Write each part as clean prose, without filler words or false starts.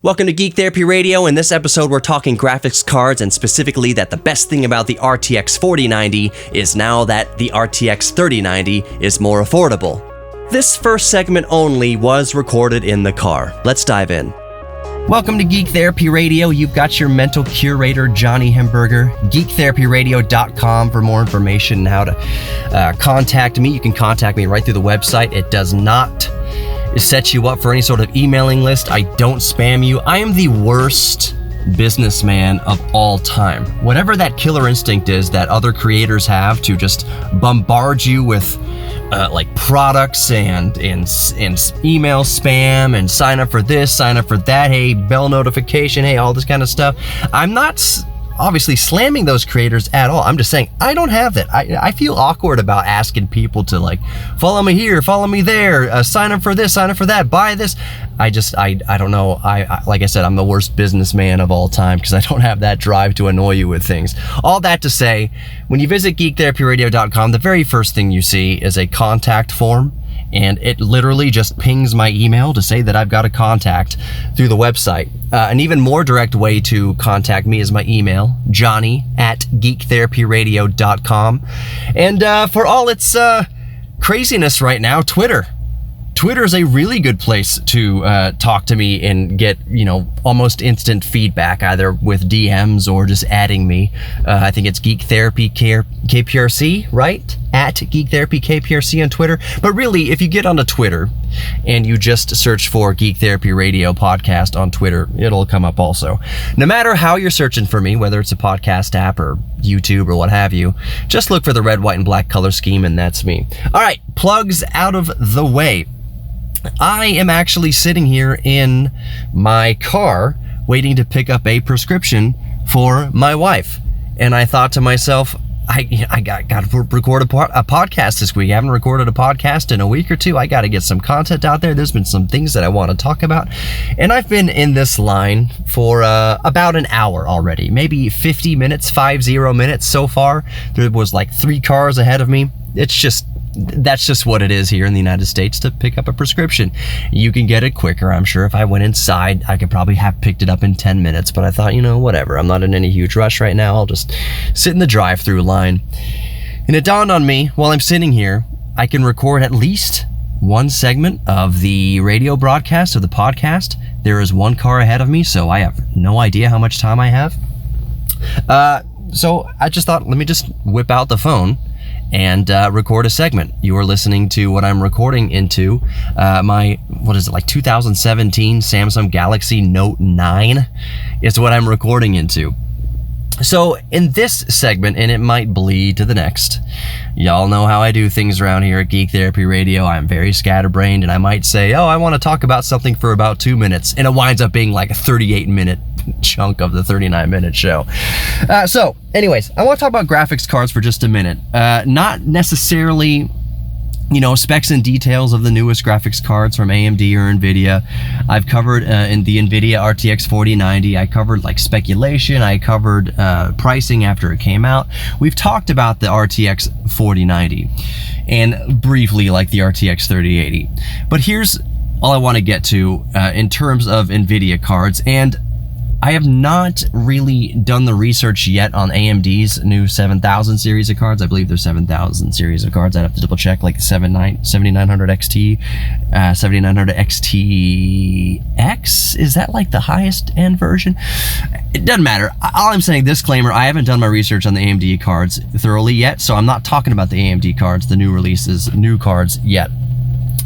Welcome to Geek Therapy Radio. In this episode, we're talking graphics cards, and specifically that the best thing about the RTX 4090 is now that the RTX 3090 is more affordable. This first segment only was recorded in the car. Let's dive in. Welcome to Geek Therapy Radio. You've got your mental curator, Johnny Hemberger. GeekTherapyRadio.com for more information on how to contact me. You can contact me right through the website. It does not set you up for any sort of emailing list. I don't spam you. I am the worst businessman of all time. Whatever that killer instinct is that other creators have to just bombard you with like products and email spam and sign up for this, sign up for that, hey, bell notification, hey, all this kind of stuff. I'm not obviously slamming those creators at all. I'm just saying I don't have that. I feel awkward about asking people to like follow me here, follow me there, sign up for this, sign up for that, buy this. I don't know. I like I said, I'm the worst businessman of all time because I don't have that drive to annoy you with things. All that to say, when you visit geektherapyradio.com, the very first thing you see is a contact form. And it literally just pings my email to say that I've got a contact through the website. An even more direct way to contact me is my email, johnny@geektherapyradio.com. And for all its craziness right now, Twitter is a really good place to talk to me and get, almost instant feedback, either with DMs or just adding me. I think it's Geek Therapy KPRC, right? At Geek Therapy KPRC on Twitter. But really, if you get onto Twitter and you just search for Geek Therapy Radio Podcast on Twitter, it'll come up also. No matter how you're searching for me, whether it's a podcast app or YouTube or what have you, just look for the red, white, and black color scheme, and that's me. All right, plugs out of the way. I am actually sitting here in my car waiting to pick up a prescription for my wife. And I thought to myself, I got to record a podcast this week. I haven't recorded a podcast in a week or two. I got to get some content out there. There's been some things that I want to talk about. And I've been in this line for about an hour already, maybe 50 minutes so far. There was like 3 cars ahead of me. That's just what it is here in the United States to pick up a prescription. You can get it quicker. I'm sure if I went inside, I could probably have picked it up in 10 minutes, but I thought, whatever. I'm not in any huge rush right now. I'll just sit in the drive-through line. And it dawned on me, while I'm sitting here, I can record at least one segment of the radio broadcast or the podcast. There is 1 car ahead of me, so I have no idea how much time I have. So I just thought, let me just whip out the phone and record a segment. You are listening to what I'm recording into my 2017 Samsung Galaxy Note 9 is what I'm recording into. So in this segment, and it might bleed to the next, y'all know how I do things around here at Geek Therapy Radio. I'm very scatterbrained, and I might say, I want to talk about something for about 2 minutes, and it winds up being like a 38-minute chunk of the 39-minute show. So anyways, I want to talk about graphics cards for just a minute. Not necessarily specs and details of the newest graphics cards from AMD or NVIDIA. I've covered in the NVIDIA RTX 4090, I covered like speculation, I covered pricing after it came out. We've talked about the RTX 4090 and briefly like the RTX 3080. But here's all I want to get to in terms of NVIDIA cards, and I have not really done the research yet on AMD's new 7000 series of cards. I believe there's 7000 series of cards. I'd have to double check, like the 7900 XT, 7900 XTX. Is that like the highest end version? It doesn't matter. All I'm saying, disclaimer, I haven't done my research on the AMD cards thoroughly yet, so I'm not talking about the AMD cards, the new releases, new cards yet.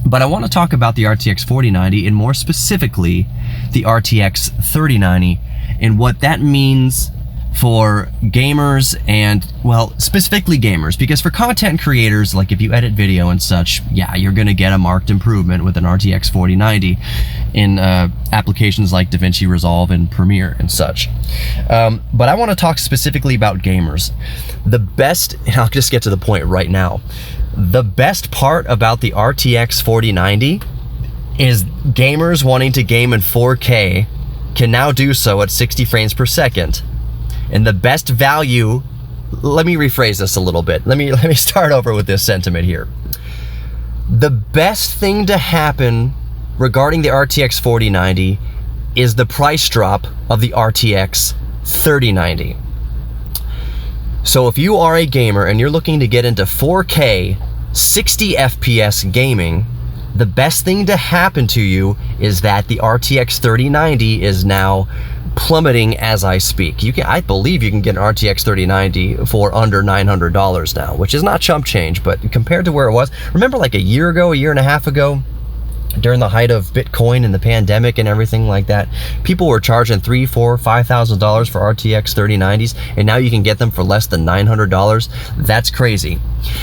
But I want to talk about the RTX 4090 and more specifically the RTX 3090 and what that means for gamers and, well, specifically gamers, because for content creators, like if you edit video and such, yeah, you're going to get a marked improvement with an RTX 4090 in applications like DaVinci Resolve and Premiere and such. But I want to talk specifically about gamers. The best, and I'll just get to the point right now, the best part about the RTX 4090 is gamers wanting to game in 4K can now do so at 60 frames per second. And the best value, let me rephrase this a little bit. Let me start over with this sentiment here. The best thing to happen regarding the RTX 4090 is the price drop of the RTX 3090. So if you are a gamer and you're looking to get into 4K 60 FPS gaming, the best thing to happen to you is that the RTX 3090 is now plummeting as I speak. I believe you can get an RTX 3090 for under $900 now, which is not chump change, but compared to where it was, remember like a year and a half ago, during the height of Bitcoin and the pandemic and everything like that, people were charging $3,000, $4,000, $5,000 for RTX 3090s, and now you can get them for less than $900. That's crazy.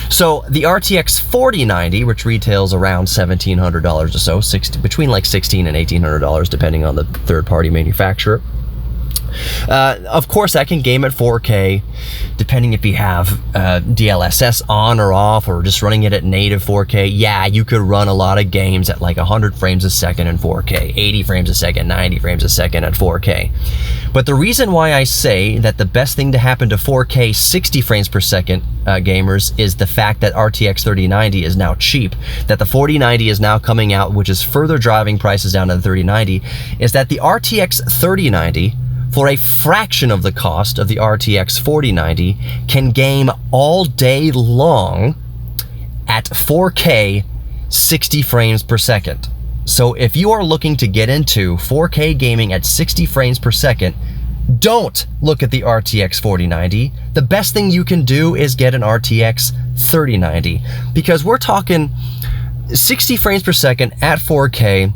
So the RTX 4090, which retails around $1,700 or so, between like $1,600 and $1,800 depending on the third-party manufacturer. Of course, I can game at 4K, depending if you have DLSS on or off, or just running it at native 4K. Yeah, you could run a lot of games at like 100 frames a second in 4K, 80 frames a second, 90 frames a second at 4K. But the reason why I say that the best thing to happen to 4K 60 frames per second gamers is the fact that RTX 3090 is now cheap, that the 4090 is now coming out, which is further driving prices down to the 3090, is that the RTX 3090, for a fraction of the cost of the RTX 4090, can game all day long at 4K 60 frames per second. So if you are looking to get into 4K gaming at 60 frames per second, don't look at the RTX 4090. The best thing you can do is get an RTX 3090, because we're talking 60 frames per second at 4K,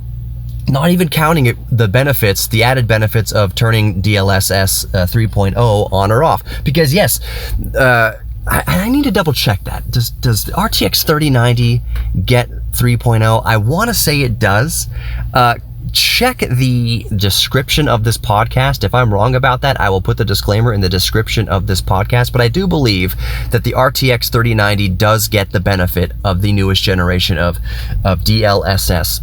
not even counting the added benefits of turning DLSS 3.0 on or off. Because yes, I need to double check that. Does the RTX 3090 get 3.0? I want to say it does. Check the description of this podcast. If I'm wrong about that, I will put the disclaimer in the description of this podcast. But I do believe that the RTX 3090 does get the benefit of the newest generation of DLSS,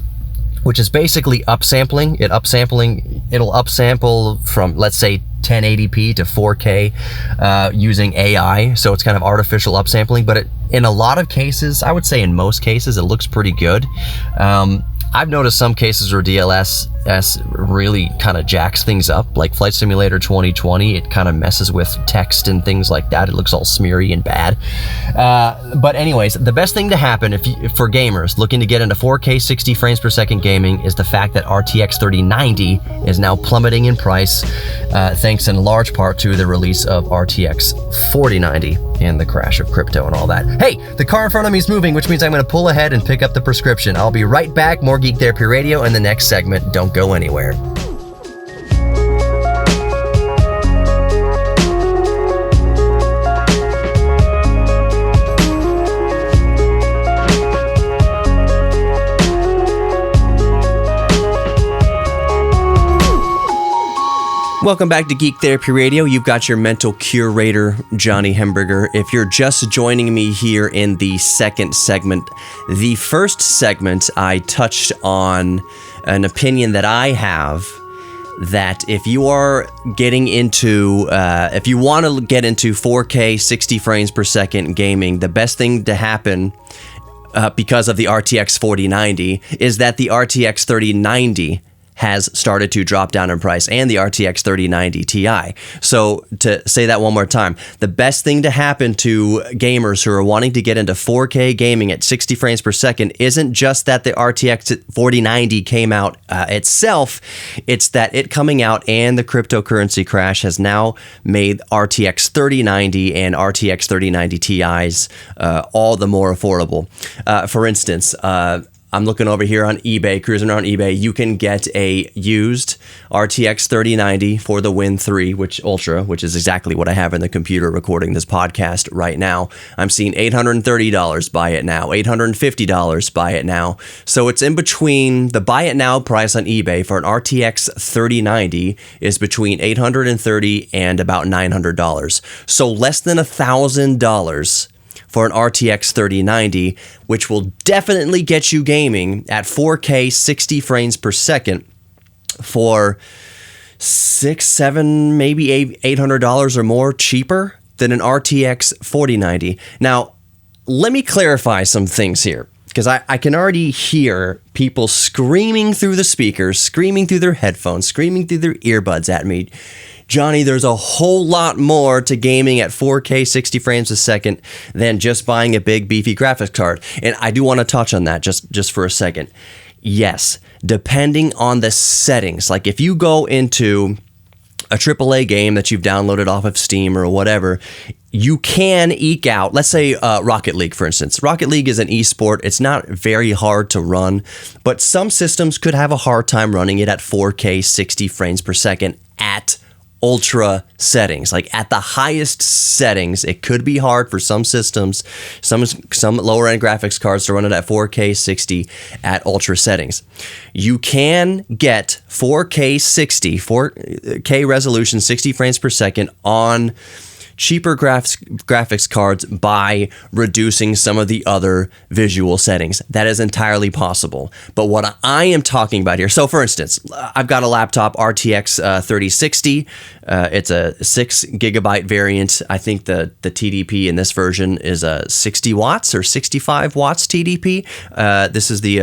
which is basically upsampling. It'll upsample from, let's say, 1080p to 4K using AI. So it's kind of artificial upsampling, but in a lot of cases, I would say in most cases, it looks pretty good. I've noticed some cases where DLSS really kind of jacks things up, like Flight Simulator 2020. It kind of messes with text and things like that. It looks all smeary and bad. But anyways, the best thing to happen for gamers looking to get into 4K 60 frames per second gaming is the fact that RTX 3090 is now plummeting in price, thanks in large part to the release of RTX 4090 and the crash of crypto and all that. Hey, the car in front of me is moving, which means I'm going to pull ahead and pick up the prescription. I'll be right back. More Geek Therapy Radio in the next segment. Don't go anywhere. Welcome back to Geek Therapy Radio. You've got your mental curator, Johnny Hemberger. If you're just joining me here in the second segment, the first segment I touched on an opinion that I have, that if you are getting into, if you want to get into 4K 60 frames per second gaming, the best thing to happen because of the RTX 4090 is that the RTX 3090 has started to drop down in price, and the RTX 3090 Ti. So to say that one more time, the best thing to happen to gamers who are wanting to get into 4K gaming at 60 frames per second isn't just that the RTX 4090 came out itself, it's that it coming out and the cryptocurrency crash has now made RTX 3090 and RTX 3090 Ti's all the more affordable. For instance, I'm looking over here on eBay, cruising around eBay. You can get a used RTX 3090 for the Win 3, which is exactly what I have in the computer recording this podcast right now. I'm seeing $830 buy it now, $850 buy it now. So it's in between. The buy it now price on eBay for an RTX 3090 is between $830 and about $900. So less than $1,000 for an RTX 3090, which will definitely get you gaming at 4K 60 frames per second for $600, $700, maybe $800 or more cheaper than an RTX 4090. Now, let me clarify some things here, because I can already hear people screaming through the speakers, screaming through their headphones, screaming through their earbuds at me. Johnny, there's a whole lot more to gaming at 4K 60 frames a second than just buying a big beefy graphics card. And I do want to touch on that just for a second. Yes, depending on the settings. Like if you go into a AAA game that you've downloaded off of Steam or whatever, you can eke out, let's say Rocket League, for instance. Rocket League is an esport. It's not very hard to run, but some systems could have a hard time running it at 4K 60 frames per second at ultra settings. Like at the highest settings, it could be hard for some systems, some lower end graphics cards to run it at 4K 60 at ultra settings. You can get 4K 60, 4K resolution, 60 frames per second on cheaper graphics cards by reducing some of the other visual settings. That is entirely possible. But what I am talking about here, so for instance, I've got a laptop RTX 3060. It's a 6 gigabyte variant. I think the TDP in this version is 60 watts or 65 watts TDP. This is the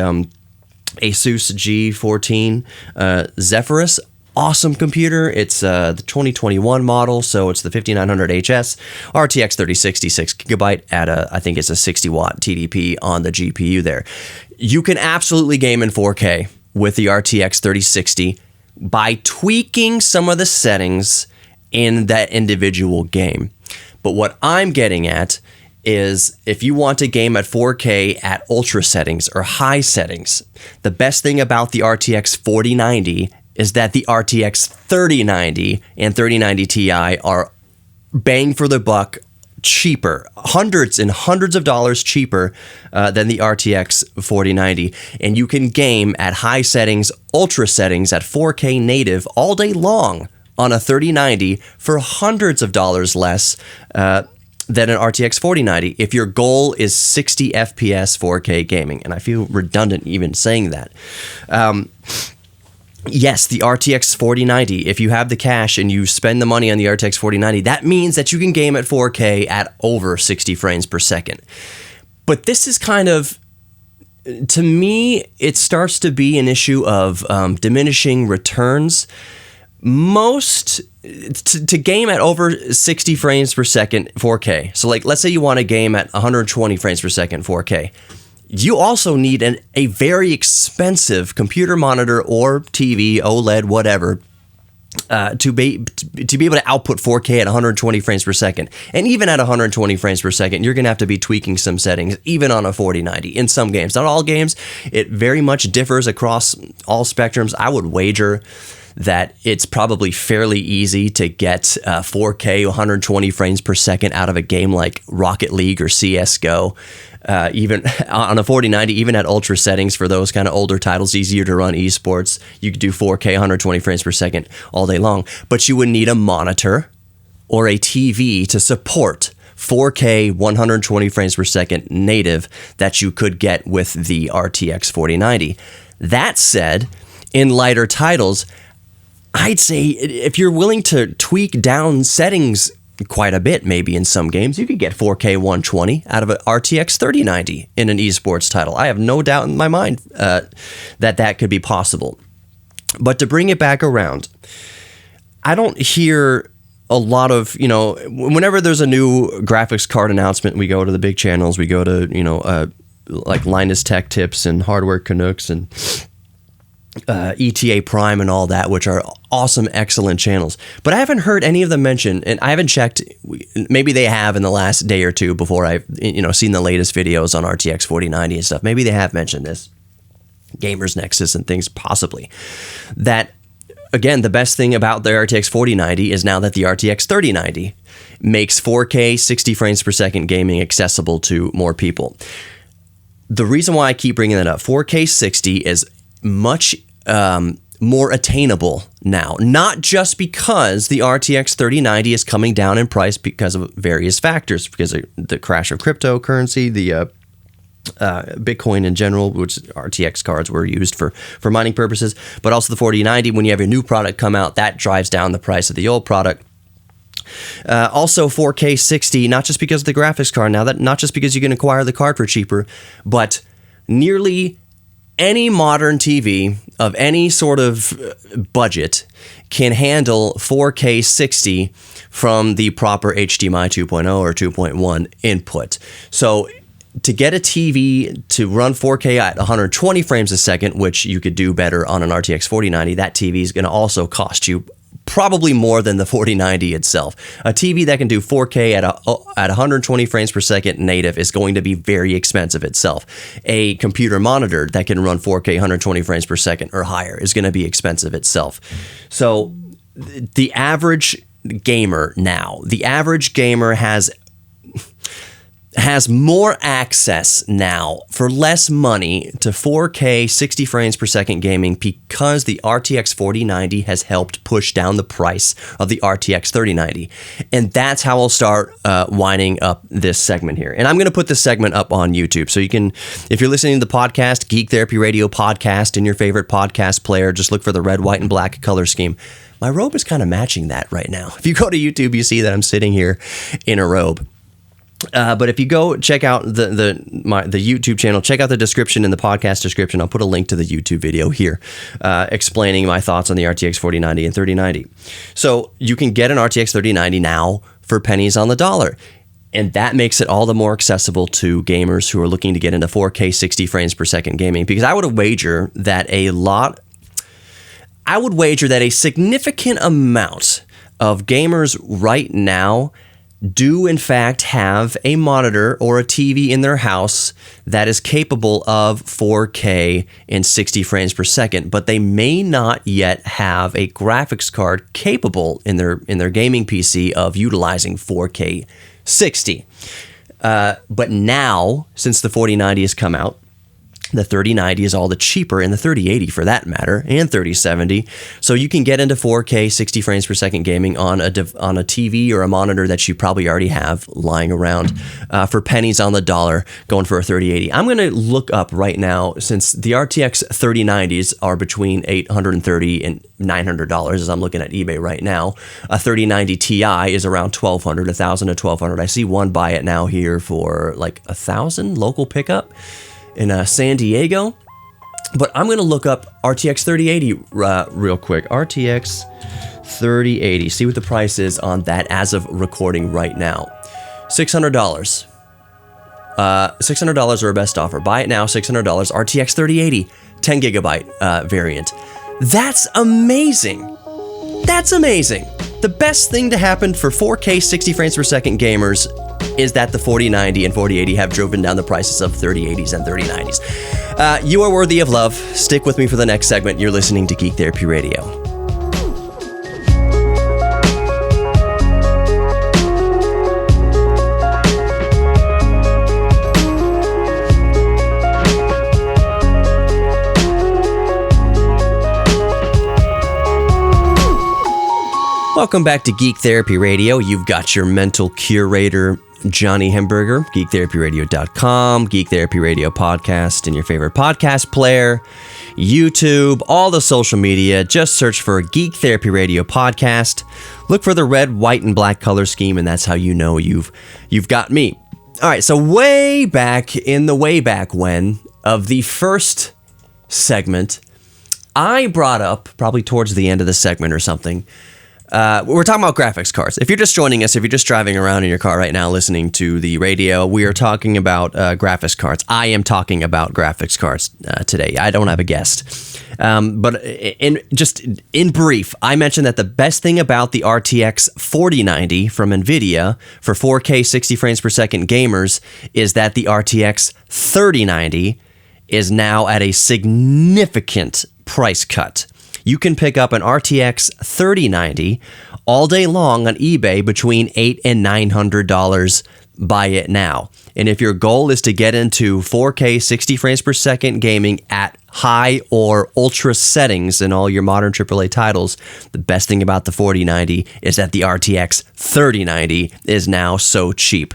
Asus G14 Zephyrus. Awesome computer. It's the 2021 model, so it's the 5900 HS RTX 3060 6 gigabyte at I think it's a 60 watt TDP on the GPU there. You can absolutely game in 4K with the RTX 3060 by tweaking some of the settings in that individual game. But what I'm getting at is if you want to game at 4K at ultra settings or high settings, the best thing about the RTX 4090 is that the RTX 3090 and 3090 Ti are bang for the buck cheaper, hundreds and hundreds of dollars cheaper than the RTX 4090. And you can game at high settings, ultra settings at 4K native all day long on a 3090 for hundreds of dollars less than an RTX 4090 if your goal is 60 FPS 4K gaming. And I feel redundant even saying that. Yes, the RTX 4090, if you have the cash and you spend the money on the RTX 4090, that means that you can game at 4K at over 60 frames per second. But this is kind of, to me, it starts to be an issue of diminishing returns. To game at over 60 frames per second 4K, so like let's say you want to game at 120 frames per second 4K, you also need a very expensive computer monitor or TV, OLED, whatever, to be able to output 4K at 120 frames per second. And even at 120 frames per second, you're going to have to be tweaking some settings, even on a 4090 in some games. Not all games. It very much differs across all spectrums. I would wager that it's probably fairly easy to get 4K 120 frames per second out of a game like Rocket League or CSGO. Even on a 4090, even at ultra settings for those kind of older titles, easier to run esports, you could do 4K 120 frames per second all day long. But you would need a monitor or a TV to support 4K 120 frames per second native that you could get with the RTX 4090. That said, in lighter titles, I'd say if you're willing to tweak down settings quite a bit, maybe in some games, you could get 4K 120 out of an RTX 3090 in an esports title. I have no doubt in my mind that could be possible. But to bring it back around, I don't hear a lot of, whenever there's a new graphics card announcement, we go to the big channels, we go to, like Linus Tech Tips and Hardware Canucks and ETA Prime and all that, which are awesome, excellent channels. But I haven't heard any of them mention, and I haven't checked, maybe they have in the last day or two before I've seen the latest videos on RTX 4090 and stuff. Maybe they have mentioned this. Gamers Nexus and things, possibly. That, again, the best thing about the RTX 4090 is now that the RTX 3090 makes 4K 60 frames per second gaming accessible to more people. The reason why I keep bringing that up, 4K 60 is much more attainable now, not just because the RTX 3090 is coming down in price because of various factors, because of the crash of cryptocurrency, the Bitcoin in general, which RTX cards were used for mining purposes, but also the 4090, when you have your new product come out, that drives down the price of the old product. Also 4K 60, not just because of the graphics card now, that not just because you can acquire the card for cheaper, but nearly any modern TV of any sort of budget can handle 4K 60 from the proper HDMI 2.0 or 2.1 input. So to get a TV to run 4K at 120 frames a second, which you could do better on an RTX 4090, that TV is going to also cost you probably more than the 4090 itself. A TV that can do 4K at 120 frames per second native is going to be very expensive itself. A computer monitor that can run 4K 120 frames per second or higher is going to be expensive itself. So the average gamer now, has more access now for less money to 4K 60 frames per second gaming because the RTX 4090 has helped push down the price of the RTX 3090. And that's how I'll start winding up this segment here. And I'm going to put this segment up on YouTube. So you can, if you're listening to the podcast, Geek Therapy Radio podcast in your favorite podcast player, just look for the red, white, and black color scheme. My robe is kind of matching that right now. If you go to YouTube, you see that I'm sitting here in a robe. But if you go check out the YouTube channel, check out the description in the podcast description. I'll put a link to the YouTube video here explaining my thoughts on the RTX 4090 and 3090. So you can get an RTX 3090 now for pennies on the dollar. And that makes it all the more accessible to gamers who are looking to get into 4K 60 frames per second gaming. Because I would wager that a significant amount of gamers right now do in fact have a monitor or a TV in their house that is capable of 4K and 60 frames per second, but they may not yet have a graphics card capable in their gaming PC of utilizing 4K 60. But now, since the 4090 has come out, the 3090 is all the cheaper, and the 3080 for that matter, and 3070. So you can get into 4K 60 frames per second gaming on a TV or a monitor that you probably already have lying around for pennies on the dollar, going for a 3080. I'm going to look up right now, since the RTX 3090s are between $830 and $900 as I'm looking at eBay right now. A 3090 Ti is around $1,200, $1,000 to $1,200. I see one buy it now here for like $1,000 local pickup in San Diego. But I'm going to look up RTX 3080 real quick. RTX 3080. See what the price is on that as of recording right now. $600. $600 or a best offer. Buy it now, $600. RTX 3080, 10 gigabyte variant. That's amazing. That's amazing. The best thing to happen for 4K 60 frames per second gamers is that the 4090 and 4080 have driven down the prices of 3080s and 3090s. You are worthy of love. Stick with me for the next segment. You're listening to Geek Therapy Radio. Welcome back to Geek Therapy Radio. You've got your mental curator, Johnny Hemberger, geektherapyradio.com, Geek Therapy Radio podcast in your favorite podcast player, YouTube, all the social media. Just search for Geek Therapy Radio podcast. Look for the red, white, and black color scheme, and that's how you know you've got me. All right, so way back when of the first segment, I brought up, probably towards the end of the segment or something, we're talking about graphics cards. If you're just joining us, if you're just driving around in your car right now listening to the radio, we are talking about graphics cards. I am talking about graphics cards today. I don't have a guest. But in brief, I mentioned that the best thing about the RTX 4090 from NVIDIA for 4K 60 frames per second gamers is that the RTX 3090 is now at a significant price cut. You can pick up an RTX 3090 all day long on eBay between $800 and $900. Buy it now. And if your goal is to get into 4K 60 frames per second gaming at high or ultra settings in all your modern AAA titles, the best thing about the 4090 is that the RTX 3090 is now so cheap.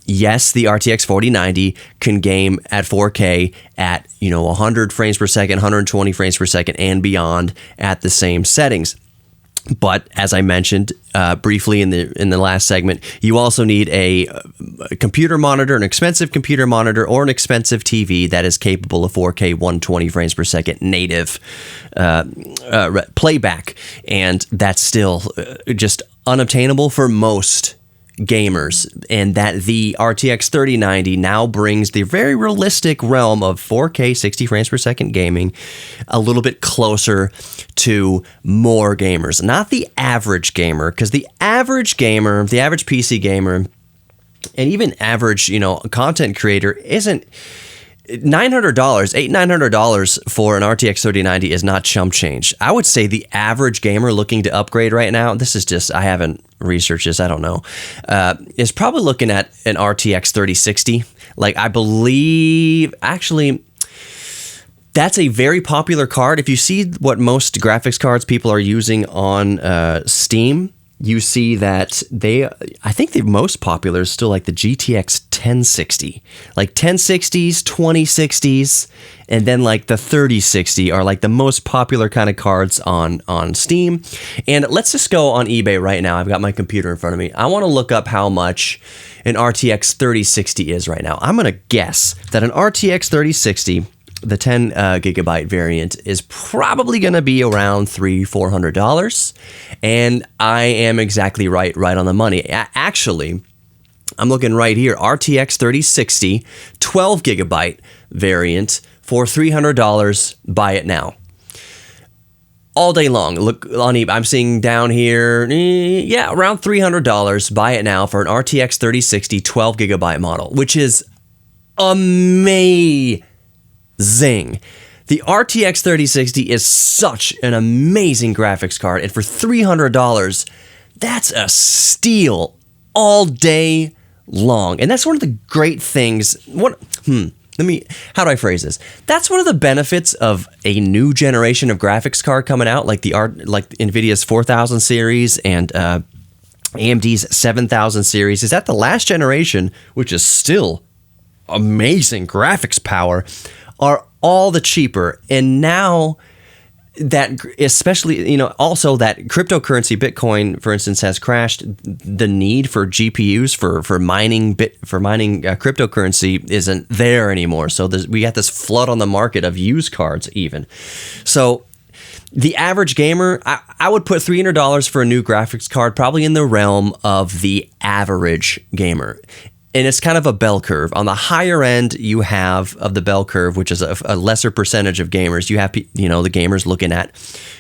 Yes, the RTX 4090 can game at 4K at 100 frames per second, 120 frames per second, and beyond at the same settings. But as I mentioned briefly in the last segment, you also need a computer monitor, an expensive computer monitor, or an expensive TV that is capable of 4K 120 frames per second native playback, and that's still just unobtainable for most gamers, and that the RTX 3090 now brings the very realistic realm of 4K 60 frames per second gaming a little bit closer to more gamers, not the average gamer, because the average gamer, the average PC gamer, and even average, content creator isn't $900 for an RTX 3090 is not chump change. I would say the average gamer looking to upgrade right now, this is just, I haven't researched this, I don't know, is probably looking at an RTX 3060. Like, I believe, actually, that's a very popular card. If you see what most graphics cards people are using on Steam, you see that I think the most popular is still like the GTX 1060, like 1060s, 2060s, and then like the 3060 are like the most popular kind of cards on Steam. And let's just go on eBay right now. I've got my computer in front of me. I want to look up how much an RTX 3060 is right now. I'm going to guess that an RTX 3060, the 10 gigabyte variant, is probably going to be around $300-400, and I am exactly right on the money. Actually, I'm looking right here, RTX 3060, 12 gigabyte variant for $300. Buy it now. All day long. Look on eBay. I'm seeing down here, around $300. Buy it now for an RTX 3060, 12 gigabyte model, which is amazing. The RTX 3060 is such an amazing graphics card, and for $300, that's a steal all day long. And that's one of the great things. How do I phrase this? That's one of the benefits of a new generation of graphics card coming out, like NVIDIA's 4000 series and AMD's 7000 series, is that the last generation, which is still amazing graphics power, are all the cheaper. And now that, especially, also that cryptocurrency Bitcoin, for instance, has crashed, the need for GPUs for mining cryptocurrency isn't there anymore. So we got this flood on the market of used cards even. So the average gamer, I would put $300 for a new graphics card, probably in the realm of the average gamer. And it's kind of a bell curve. On the higher end, you have of the bell curve, which is a lesser percentage of gamers. You have, the gamers looking at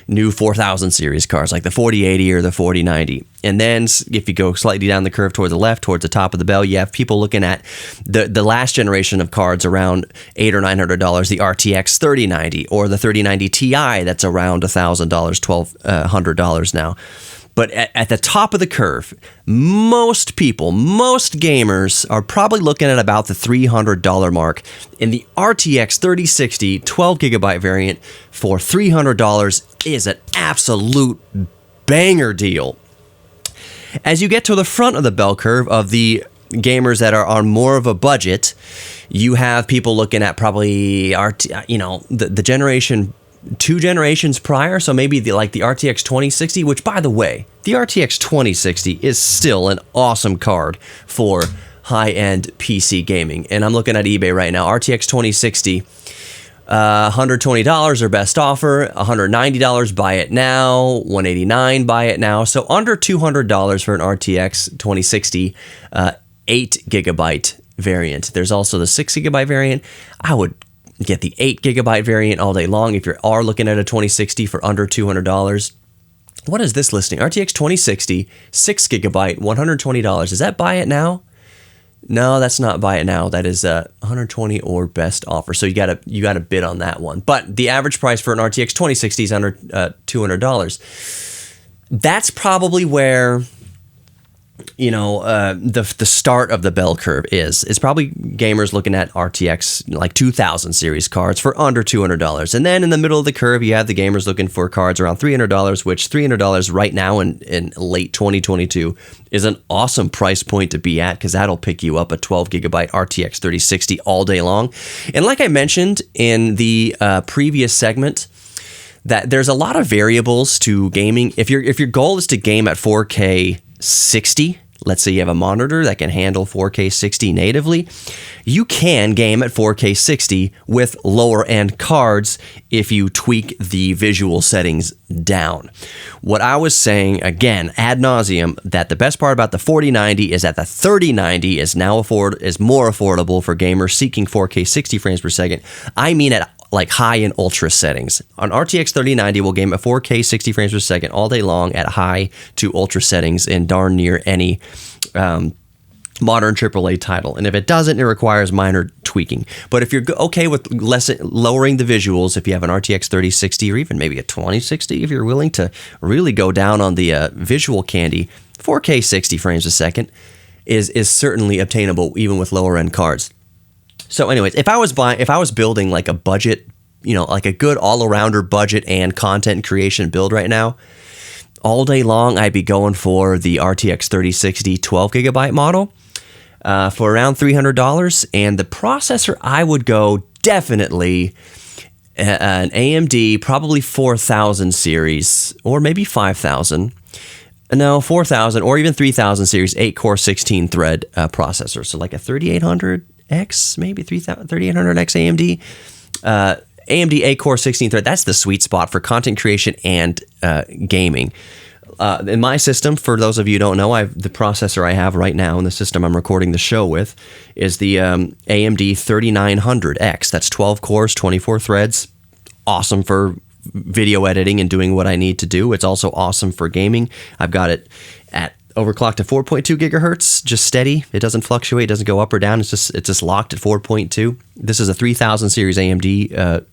new 4000 series cards, like the 4080 or the 4090. And then if you go slightly down the curve toward the left, towards the top of the bell, you have people looking at the last generation of cards around $800 or $900, the RTX 3090 or the 3090 Ti that's around $1,000, $1,200 now. But at the top of the curve, most gamers are probably looking at about the $300 mark. And the RTX 3060 12 gigabyte variant for $300 is an absolute banger deal. As you get to the front of the bell curve of the gamers that are on more of a budget, you have people looking at probably the generation, 2 generations prior, so maybe the RTX 2060, which, by the way, the RTX 2060 is still an awesome card for high-end PC gaming. And I'm looking at eBay right now, RTX 2060, $120 or best offer, $190 buy it now, $189 buy it now, so under $200 for an RTX 2060 8 gigabyte variant. There's also the 6 gigabyte variant. I would get the 8 gigabyte variant all day long if you are looking at a 2060 for under $200. What is this listing? RTX 2060, 6 gigabyte, $120. Is that buy it now? No, that's not buy it now. That is $120 or best offer. So you gotta bid on that one. But the average price for an RTX 2060 is under $200. That's probably where the start of the bell curve is. It's probably gamers looking at RTX like 2000 series cards for under $200. And then in the middle of the curve, you have the gamers looking for cards around $300, which $300 right now in late 2022 is an awesome price point to be at, because that'll pick you up a 12 gigabyte RTX 3060 all day long. And like I mentioned in the previous segment, that there's a lot of variables to gaming. If your goal is to game at 4K 60, let's say you have a monitor that can handle 4K 60 natively, you can game at 4K 60 with lower end cards if you tweak the visual settings down. What I was saying, again, ad nauseum, that the best part about the 4090 is that the 3090 is now more affordable for gamers seeking 4K 60 frames per second. I mean at like high and ultra settings. On RTX 3090 will game at 4K 60 frames per second all day long at high to ultra settings in darn near any modern AAA title. And if it doesn't, it requires minor tweaking. But if you're okay with lowering the visuals, if you have an RTX 3060 or even maybe a 2060, if you're willing to really go down on the visual candy, 4K 60 frames a second is certainly obtainable even with lower end cards. So anyways, if I was building like a budget, like a good all-arounder budget and content creation build right now, all day long, I'd be going for the RTX 3060 12 gigabyte model for around $300. And the processor, I would go definitely an AMD, probably 4000 series, or maybe 5000. No, 4000 or even 3000 series, 8-core, 16-thread processor. So like a 3800X, maybe 3800X AMD. AMD 8-core 16-thread, that's the sweet spot for content creation and gaming. In my system, for those of you who don't know, the processor I have right now in the system I'm recording the show with is the AMD 3900X. That's 12 cores, 24 threads. Awesome for video editing and doing what I need to do. It's also awesome for gaming. I've got it at overclocked to 4.2 gigahertz, just steady. It doesn't fluctuate, it doesn't go up or down. It's just locked at 4.2. This is a 3000 series AMD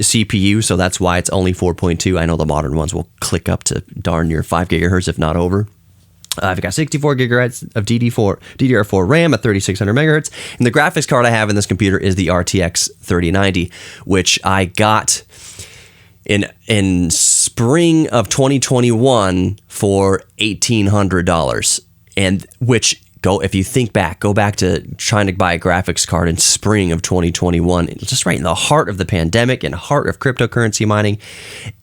CPU, so that's why it's only 4.2. I know the modern ones will click up to darn near 5 gigahertz, if not over. I've got 64 gigahertz of DDR4 RAM at 3600 megahertz, and the graphics card I have in this computer is the RTX 3090, which I got in spring of 2021 for $1,800, and which if you think back, go back to trying to buy a graphics card in spring of 2021, just right in the heart of the pandemic and heart of cryptocurrency mining.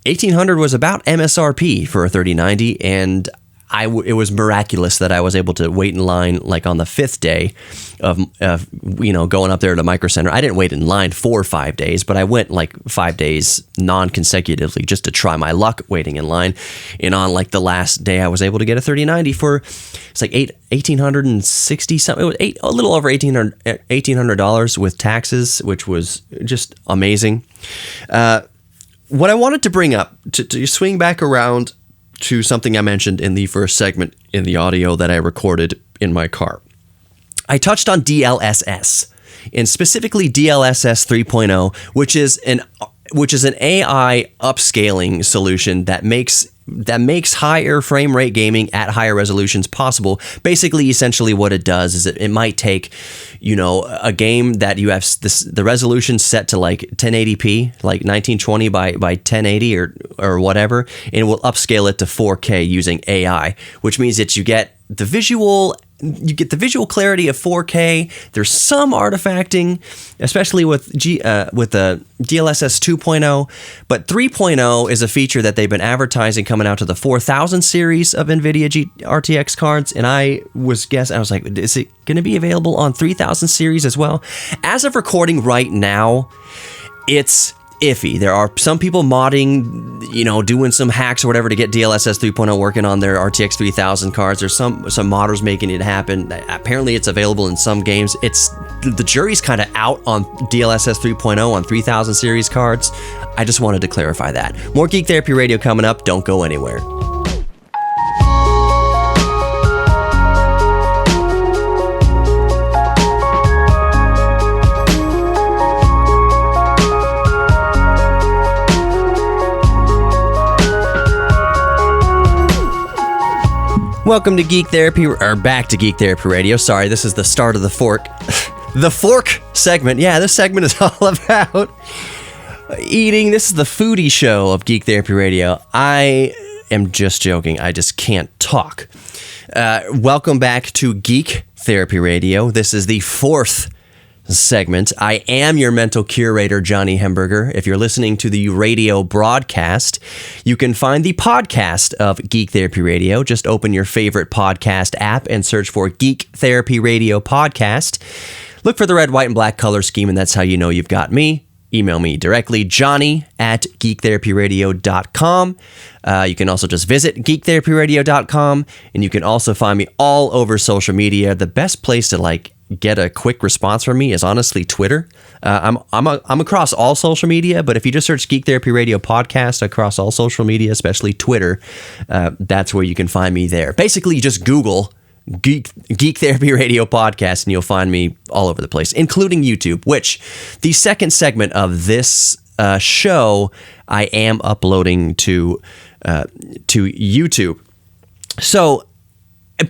$1,800 was about MSRP for a 3090, and it was miraculous that I was able to wait in line like on the 5th day of going up there to Micro Center. I didn't wait in line for 5 days, but I went like 5 days non-consecutively just to try my luck waiting in line. And on like the last day, I was able to get a 3090 for it's like $1,860 something. It was a little over $1,800 with taxes, which was just amazing. What I wanted to bring up to swing back around to something I mentioned in the first segment in the audio that I recorded in my car. I touched on DLSS, and specifically DLSS 3.0, which is an AI upscaling solution that makes higher frame rate gaming at higher resolutions possible. Basically, essentially what it does is it might take, a game that you have the resolution set to like 1080p, like 1920 by 1080 or whatever, and it will upscale it to 4K using AI, which means that you get the visual clarity of 4K. There's some artifacting, especially with the DLSS 2.0, but 3.0 is a feature that they've been advertising coming out to the 4000 series of NVIDIA RTX cards, and I was like, is it going to be available on 3000 series as well? As of recording right now, it's iffy. There are some people modding, doing some hacks or whatever to get DLSS 3.0 working on their RTX 3000 cards. There's some modders making it happen. Apparently it's available in some games. The jury's kind of out on DLSS 3.0 on 3000 series cards. I just wanted to clarify that. More Geek Therapy Radio coming up. Don't go anywhere. Welcome to Geek Therapy, or back to Geek Therapy Radio. Sorry, this is the start of the fork. The fork segment. Yeah, this segment is all about eating. This is the foodie show of Geek Therapy Radio. I am just joking. I just can't talk. Welcome back to Geek Therapy Radio. This is the 4th segment. I am your mental curator, Johnny Hemberger. If you're listening to the radio broadcast, you can find the podcast of Geek Therapy Radio. Just open your favorite podcast app and search for Geek Therapy Radio Podcast. Look for the red, white, and black color scheme, and that's how you know you've got me. Email me directly, johnny@geektherapyradio.com. You can also just visit geektherapyradio.com, and you can also find me all over social media. The best place to get a quick response from me is honestly Twitter. I'm across all social media, but if you just search Geek Therapy Radio Podcast across all social media, especially Twitter, that's where you can find me there. Basically, you just Google Geek Therapy Radio Podcast, and you'll find me all over the place, including YouTube, which the second segment of this show I am uploading to YouTube. So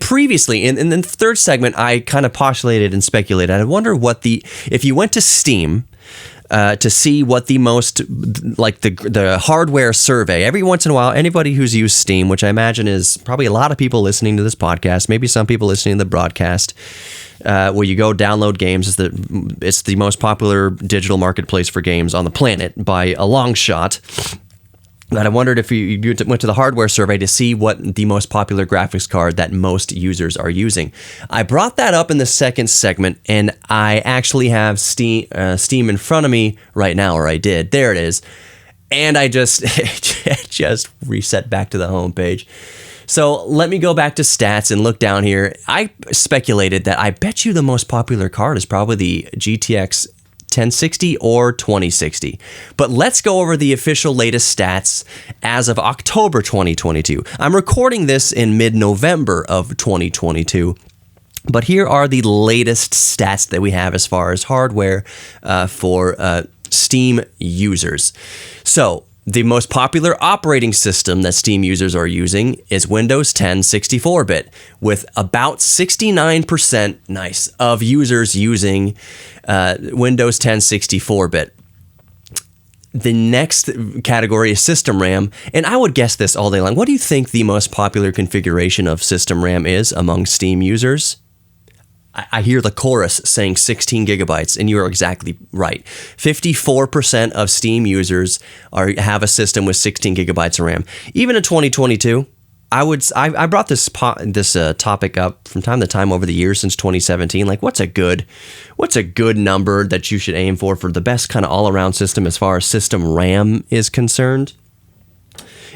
previously, in the third segment, I kind of postulated and speculated. I wonder if you went to Steam to see what the most, the hardware survey, every once in a while, anybody who's used Steam, which I imagine is probably a lot of people listening to this podcast, maybe some people listening to the broadcast, where you go download games. It's the most popular digital marketplace for games on the planet by a long shot. But I wondered if you went to the hardware survey to see what the most popular graphics card that most users are using. I brought that up in the second segment, and I actually have Steam in front of me right now, or I did. There it is. And I just reset back to the home page. So let me go back to stats and look down here. I speculated that I bet you the most popular card is probably the GTX 1060 or 2060. But let's go over the official latest stats as of October 2022. I'm recording this in mid-November of 2022. But here are the latest stats that we have as far as hardware for Steam users. So the most popular operating system that Steam users are using is Windows 10 64-bit, with about 69% of users using Windows 10 64-bit. The next category is system RAM, and I would guess this all day long. What do you think the most popular configuration of system RAM is among Steam users? I hear the chorus saying 16 gigabytes, and you are exactly right. 54% of Steam users have a system with 16 gigabytes of RAM. Even in 2022, I brought this topic up from time to time over the years since 2017. Like, what's a good number that you should aim for the best kind of all-around system as far as system RAM is concerned?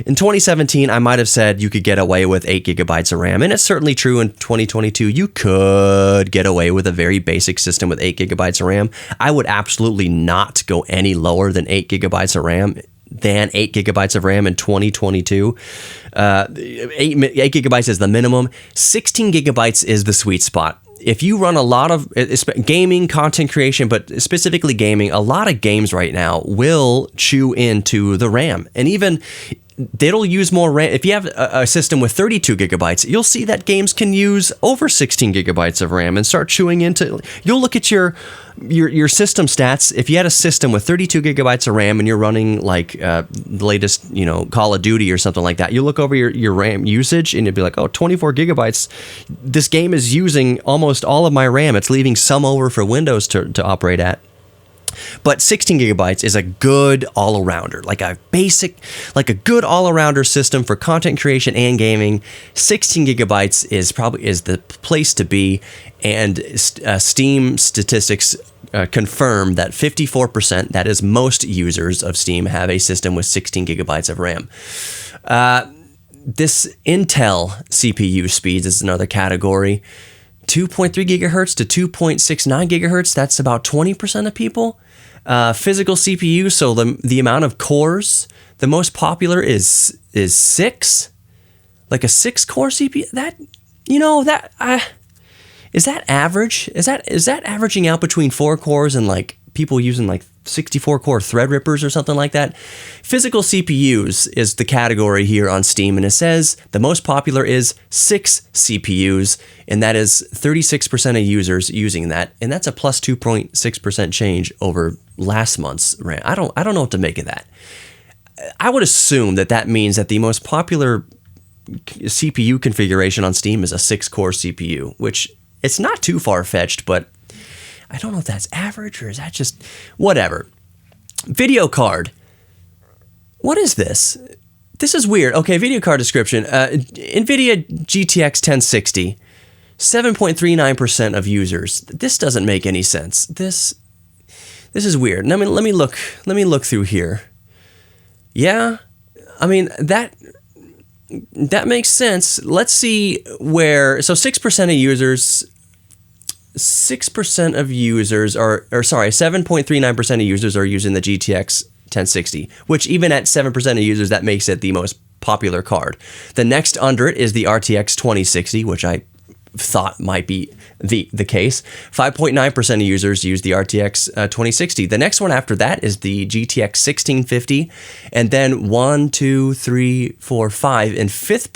In 2017, I might have said you could get away with 8 gigabytes of RAM, and it's certainly true in 2022. You could get away with a very basic system with 8 gigabytes of RAM. I would absolutely not go any lower than 8 gigabytes of RAM in 2022. 8 gigabytes is the minimum. 16 gigabytes is the sweet spot. If you run a lot of gaming, content creation, but specifically gaming, a lot of games right now will chew into the RAM. And even they'll use more RAM. If you have a system with 32 gigabytes, you'll see that games can use over 16 gigabytes of RAM and start chewing into. You'll look at your system stats. If you had a system with 32 gigabytes of RAM and you're running the latest, Call of Duty or something like that, you look over your RAM usage and you'd be like, oh, 24 gigabytes. This game is using almost all of my RAM. It's leaving some over for Windows to operate at. But 16 gigabytes is a good all-arounder, like a good all-arounder system for content creation and gaming. 16 gigabytes is the place to be, and Steam statistics confirm that 54%, that is most users of Steam, have a system with 16 gigabytes of RAM. This Intel CPU speeds is another category. 2.3 gigahertz to 2.69 gigahertz, that's about 20% of people. Physical CPU, so the amount of cores, the most popular is 6, like a 6-core CPU. Is that average? Is that averaging out between 4 cores and like people using like 64-core Threadrippers or something like that? Physical CPUs is the category here on Steam, and it says the most popular is 6 CPUs, and that is 36% of users using that, and that's a plus 2.6% change over last month's RAM. I don't know what to make of that. I would assume that means that the most popular CPU configuration on Steam is a 6-core CPU, which it's not too far-fetched, but I don't know if that's average or is that just whatever. Video card. What is this? This is weird. Okay, video card description. NVIDIA GTX 1060. 7.39% of users. This doesn't make any sense. This is weird. Let me look through here. Yeah, I mean that makes sense. Let's see where. So 6% of users. 6% of users are, or sorry, 7.39% of users are using the GTX 1060, which even at 7% of users, that makes it the most popular card. The next under it is the RTX 2060, which I thought might be the case. 5.9% of users use the RTX 2060. The next one after that is the GTX 1650, and then 1, 2, 3, 4, 5 in fourth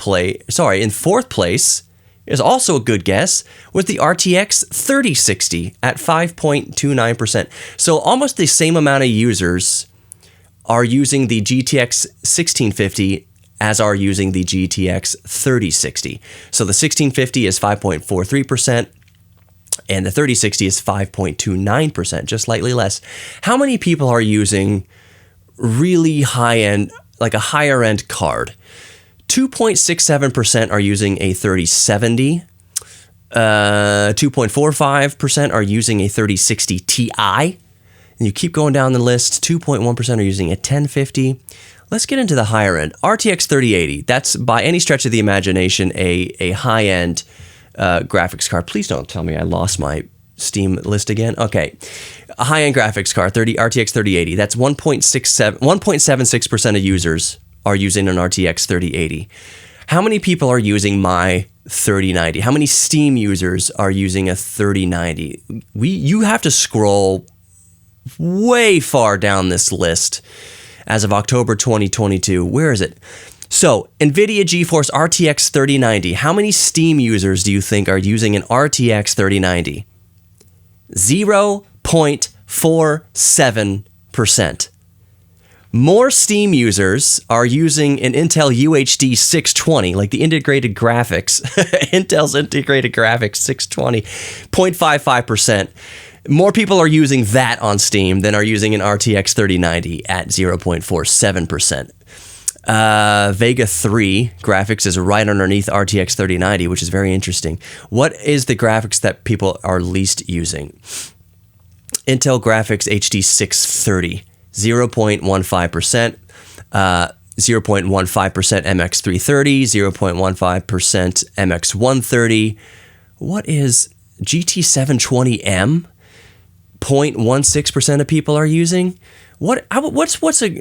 place is also a good guess with the RTX 3060 at 5.29%. So almost the same amount of users are using the GTX 1650 as are using the GTX 3060. So the 1650 is 5.43%, and the 3060 is 5.29%, just slightly less. How many people are using really high-end, like a higher-end card? 2.67% are using a 3070. 2.45% are using a 3060 Ti. And you keep going down the list. 2.1% are using a 1050. Let's get into the higher end. RTX 3080. That's by any stretch of the imagination a high-end graphics card. Please don't tell me I lost my Steam list again. Okay. A high-end graphics card, RTX 3080. That's 1.76% of users are using an RTX 3080. How many people are using my 3090? How many Steam users are using a 3090? You have to scroll way far down this list as of October 2022. Where is it? So, NVIDIA GeForce RTX 3090. How many Steam users do you think are using an RTX 3090? 0.47%. More Steam users are using an Intel UHD 620, like the integrated graphics, Intel's integrated graphics 620, 0.55%. More people are using that on Steam than are using an RTX 3090 at 0.47%. Vega 3 graphics is right underneath RTX 3090, which is very interesting. What is the graphics that people are least using? Intel Graphics HD 630. 0.15%, 0.15% MX330, 0.15% MX130. What is GT720M? 0.16% of people are using. What's a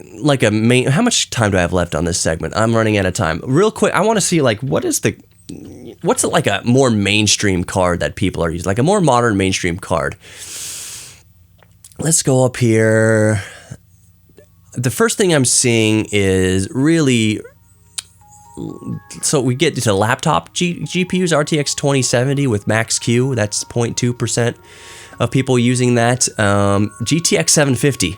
main? How much time do I have left on this segment? I'm running out of time. Real quick, I want to see what's like a more mainstream card that people are using, like a more modern mainstream card. Let's go up here. The first thing I'm seeing is really, so we get to laptop GPUs, RTX 2070 with Max-Q, that's 0.2% of people using that. GTX 750.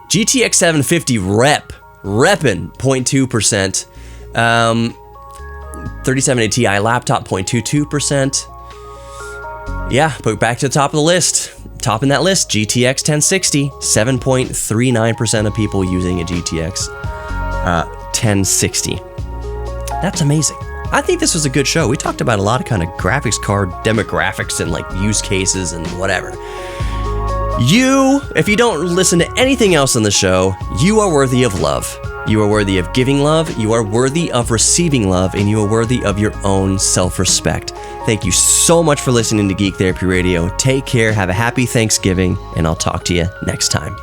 GTX 750 repping 0.2%. 3070 Ti laptop, 0.22%. Yeah, but back to the top of the list. Topping that list, GTX 1060, 7.39% of people using a GTX 1060. That's amazing. I think this was a good show. We talked about a lot of kind of graphics card demographics and like use cases and whatever. If you don't listen to anything else on the show, you are worthy of love. You are worthy of giving love, you are worthy of receiving love, and you are worthy of your own self-respect. Thank you so much for listening to Geek Therapy Radio. Take care, have a happy Thanksgiving, and I'll talk to you next time.